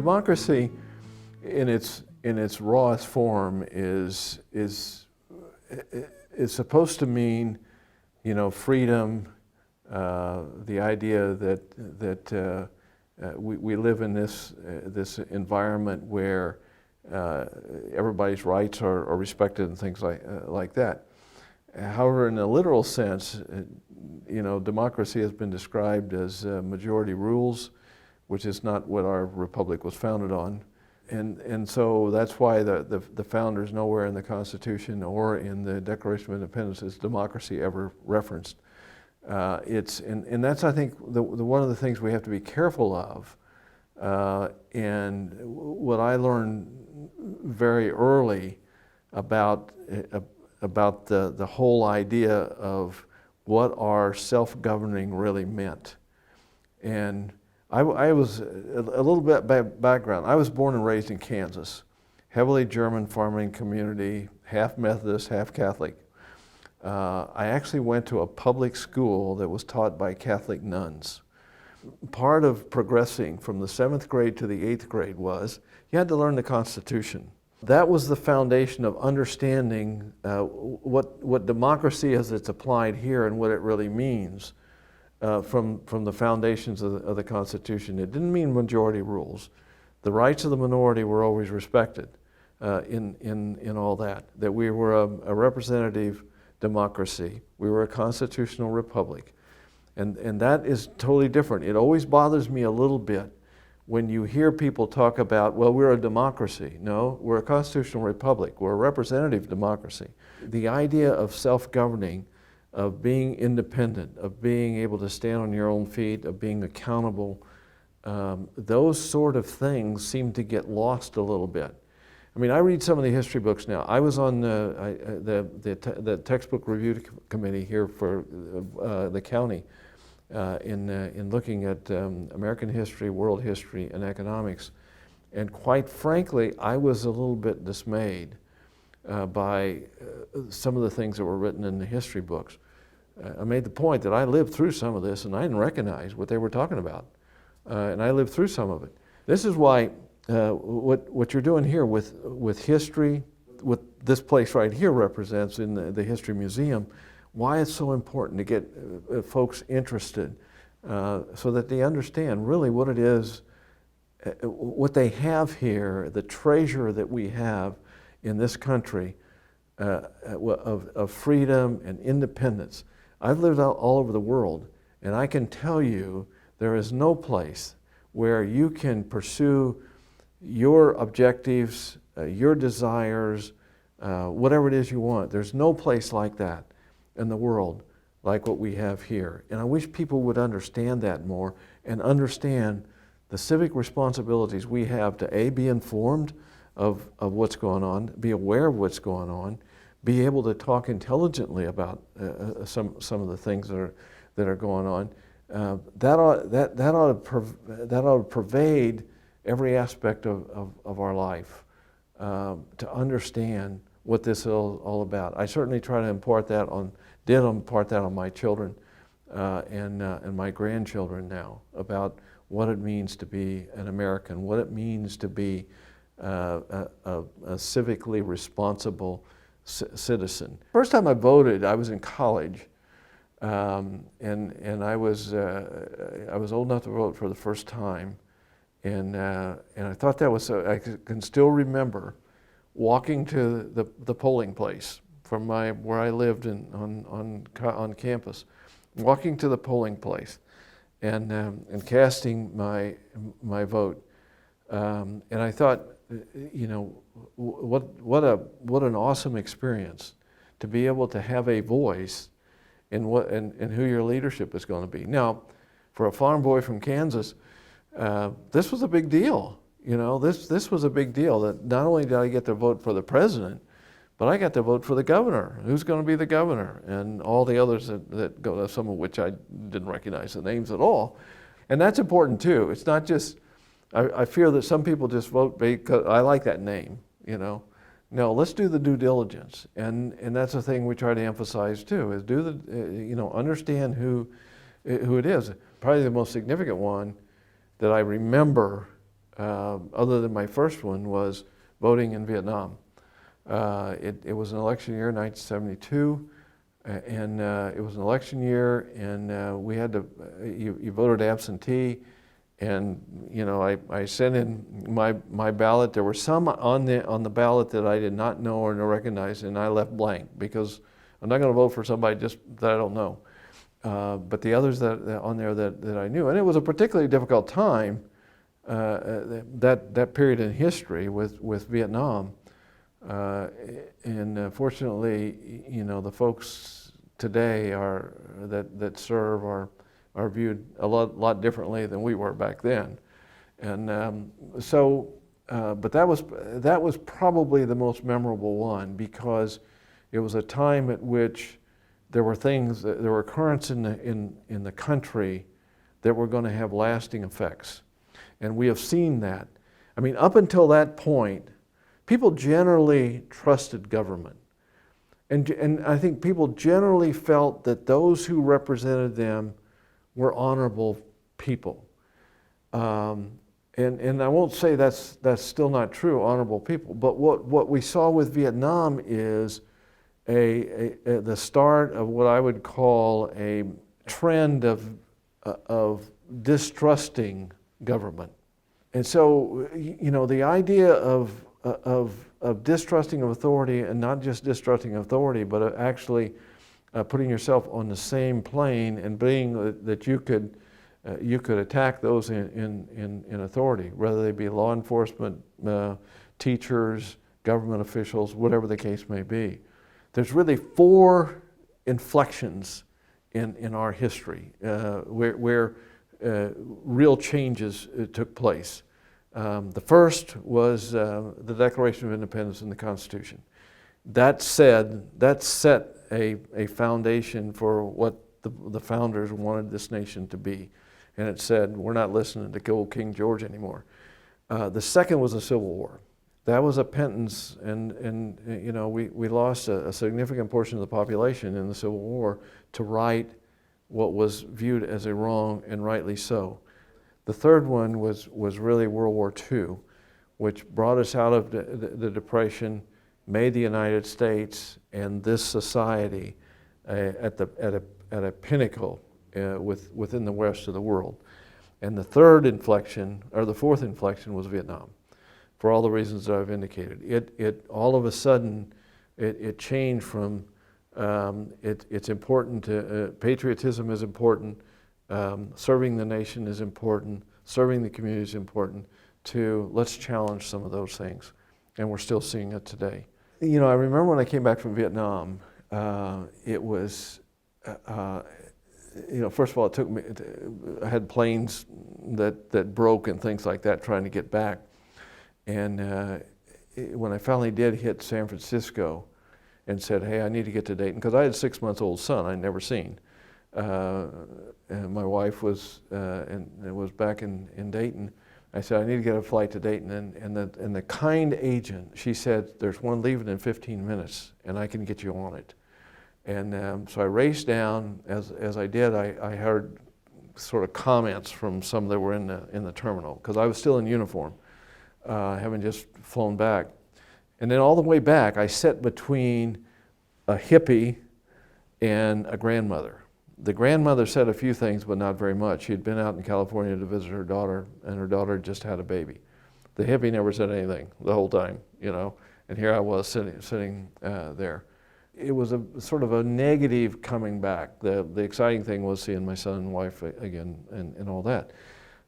democracy in its rawest form is supposed to mean, freedom, the idea that we live in this environment where everybody's rights are respected and things like that. However, in a literal sense, democracy has been described as majority rules, which is not what our republic was founded on. And so that's why the founders nowhere in the Constitution or in the Declaration of Independence is democracy ever referenced. And that's, I think, one of the things we have to be careful of. And what I learned very early about the whole idea of what our self-governing really meant. And I was a little bit background. I was born and raised in Kansas, heavily German farming community, half Methodist, half Catholic. I actually went to a public school that was taught by Catholic nuns. Part of progressing from the 7th grade to the 8th grade was you had to learn the Constitution. That was the foundation of understanding what democracy as it's applied here and what it really means from the foundations of the Constitution. It didn't mean majority rules. The rights of the minority were always respected in all that we were a representative democracy. We were a constitutional republic. And that is totally different. It always bothers me a little bit when you hear people talk about, well, we're a democracy. No, we're a constitutional republic. We're a representative democracy. The idea of self-governing, of being independent, of being able to stand on your own feet, of being accountable, those sort of things seem to get lost a little bit. I mean, I read some of the history books now. I was on the textbook review committee here for the county in looking at American history, world history, and economics. And quite frankly, I was a little bit dismayed by some of the things that were written in the history books. I made the point that I lived through some of this and I didn't recognize what they were talking about. And I lived through some of it. This is why what you're doing here with history, what this place right here represents in the History Museum, why it's so important to get folks interested so that they understand really what it is, what they have here, the treasure that we have in this country of freedom and independence. I've lived out all over the world, and I can tell you there is no place where you can pursue your objectives, your desires, whatever it is you want. There's no place like that in the world like what we have here. And I wish people would understand that more and understand the civic responsibilities we have to A, be informed of what's going on, be aware of what's going on, be able to talk intelligently about some of the things that are going on. That ought to pervade every aspect of our life, to understand what this is all about. I certainly try to impart that on my children and my grandchildren now, about what it means to be an American, what it means to be a civically responsible citizen. First time I voted, I was in college, and I was old enough to vote for the first time. And I thought that was, I can still remember walking to the polling place from where I lived on campus, walking to the polling place and casting my vote. And I thought, what an awesome experience to be able to have a voice in who your leadership is going to be. Now, for a farm boy from Kansas, this was a big deal. This was a big deal, that not only did I get to vote for the president, but I got to vote for the governor. Who's going to be the governor? And all the others that go, some of which I didn't recognize the names at all. And that's important too. It's not just, I fear that some people just vote because I like that name, No, let's do the due diligence. And that's the thing we try to emphasize too, is understand who it is. Probably the most significant one that I remember other than my first one, was voting in Vietnam. It was an election year, 1972, and it was an election year, and we had to, you voted absentee, and I sent in my ballot. There were some on the ballot that I did not know or recognize, and I left blank because I'm not going to vote for somebody just that I don't know. But the others that on there that I knew, and it was a particularly difficult time, that period in history with Vietnam, and fortunately, the folks today that serve are viewed a lot differently than we were back then, and but that was probably the most memorable one, because it was a time at which there were occurrences in the country that were going to have lasting effects. And we have seen that. I mean, up until that point, people generally trusted government. And I think people generally felt that those who represented them were honorable people. And I won't say that's still not true, honorable people, but what we saw with Vietnam is the start of what I would call a trend of distrusting government. And so, the idea of distrusting of authority, and not just distrusting authority, but actually putting yourself on the same plane and being that you could attack those in authority, whether they be law enforcement, teachers, government officials, whatever the case may be. There's really 4 inflections in our history where real changes took place. The first was the Declaration of Independence and the Constitution. That set a foundation for what the founders wanted this nation to be. And it said, we're not listening to old King George anymore. The second was the Civil War. That was a penance, and we lost a significant portion of the population in the Civil War to right what was viewed as a wrong, and rightly so. The third one was really World War II, which brought us out of the Depression, made the United States and this society at a pinnacle within the rest of the world. And the fourth inflection was Vietnam, for all the reasons that I've indicated. It all of a sudden, it changed from it's important to, patriotism is important, serving the nation is important, serving the community is important, to let's challenge some of those things. And we're still seeing it today. I remember when I came back from Vietnam, it was, first of all, it took me, I had planes that broke and things like that trying to get back. And when I finally did hit San Francisco and said, hey, I need to get to Dayton, because I had a 6-month-old son I'd never seen. And my wife was back in Dayton. I said, I need to get a flight to Dayton. And the kind agent, she said, there's one leaving in 15 minutes, and I can get you on it. And so I raced down. As I did, I heard sort of comments from some that were in the terminal, because I was still in uniform, having just flown back. And then all the way back, I sat between a hippie and a grandmother. The grandmother said a few things, but not very much. She'd been out in California to visit her daughter, and her daughter just had a baby. The hippie never said anything the whole time, and here I was sitting there. It was a sort of a negative coming back. The exciting thing was seeing my son and wife again and all that.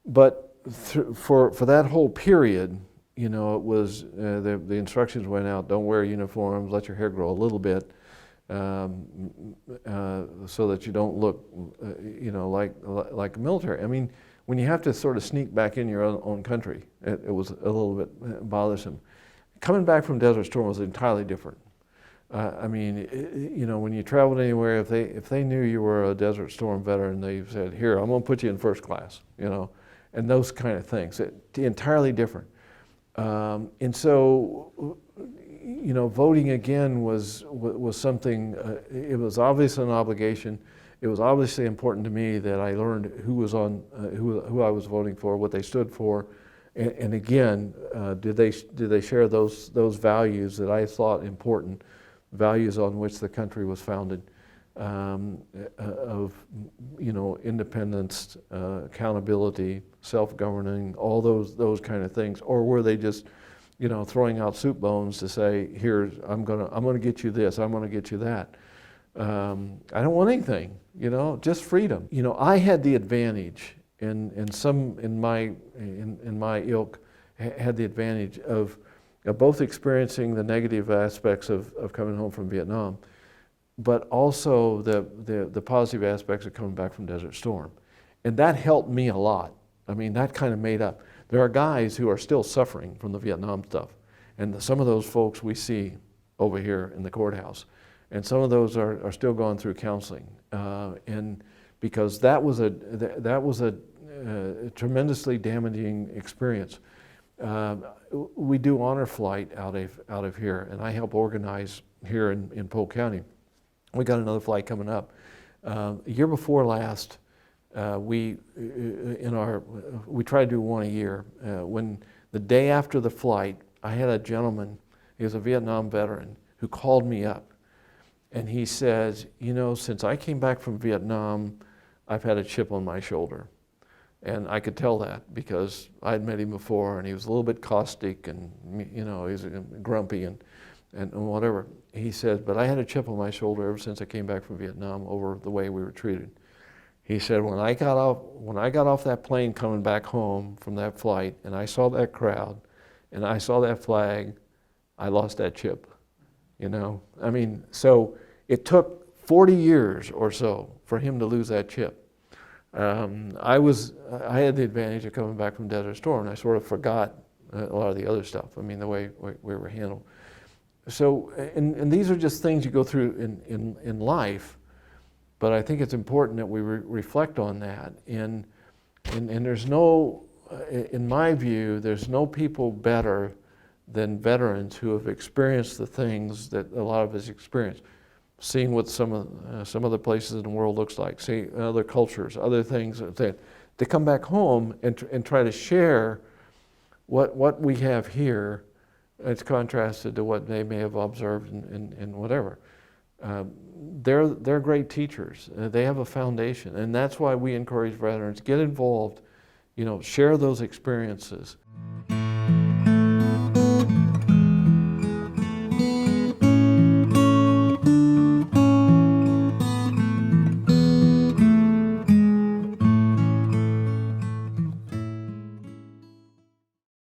But for that whole period, it was, the instructions went out, don't wear uniforms, let your hair grow a little bit, so that you don't look, like military. I mean, when you have to sort of sneak back in your own country, it was a little bit bothersome. Coming back from Desert Storm was entirely different. When you traveled anywhere, if they knew you were a Desert Storm veteran, they said, here, I'm going to put you in first class, and those kind of things. Entirely different. And so, voting again was something, it was obviously an obligation. It was obviously important to me that I learned who I was voting for, what they stood for, And again, did they share those values that I thought important, values on which the country was founded, of independence, accountability, self-governing, all those kind of things, or were they just throwing out soup bones to say, here, I'm gonna get you this, I'm gonna get you that. I don't want anything, just freedom. I had the advantage, and some in my ilk had the advantage of both experiencing the negative aspects of coming home from Vietnam, but also the positive aspects of coming back from Desert Storm. And that helped me a lot. I mean, that kind of made up. There are guys who are still suffering from the Vietnam stuff. And some of those folks we see over here in the courthouse. And some of those are still going through counseling. And because that was a tremendously damaging experience. We do honor flight out of here, and I help organize here in Polk County. We got another flight coming up. Year before last, we try to do one a year. When the day after the flight, I had a gentleman, he was a Vietnam veteran, who called me up, and he says, since I came back from Vietnam, I've had a chip on my shoulder. And I could tell that because I'd met him before, and he was a little bit caustic, and he was grumpy and whatever. He said, but I had a chip on my shoulder ever since I came back from Vietnam over the way we were treated. He said, when I got off that plane coming back home from that flight, and I saw that crowd, and I saw that flag, I lost that chip. I mean, so it took 40 years or so for him to lose that chip. I had the advantage of coming back from Desert Storm, and I sort of forgot a lot of the other stuff. I mean, the way we were handled. So, and these are just things you go through in life, but I think it's important that we reflect on that. And there's no, in my view, there's no people better than veterans who have experienced the things that a lot of us experience. Seeing what some other places in the world looks like, seeing other cultures, other things, to come back home and try to share what we have here. It's contrasted to what they may have observed in whatever. They're great teachers. They have a foundation, and that's why we encourage veterans, get involved, share those experiences.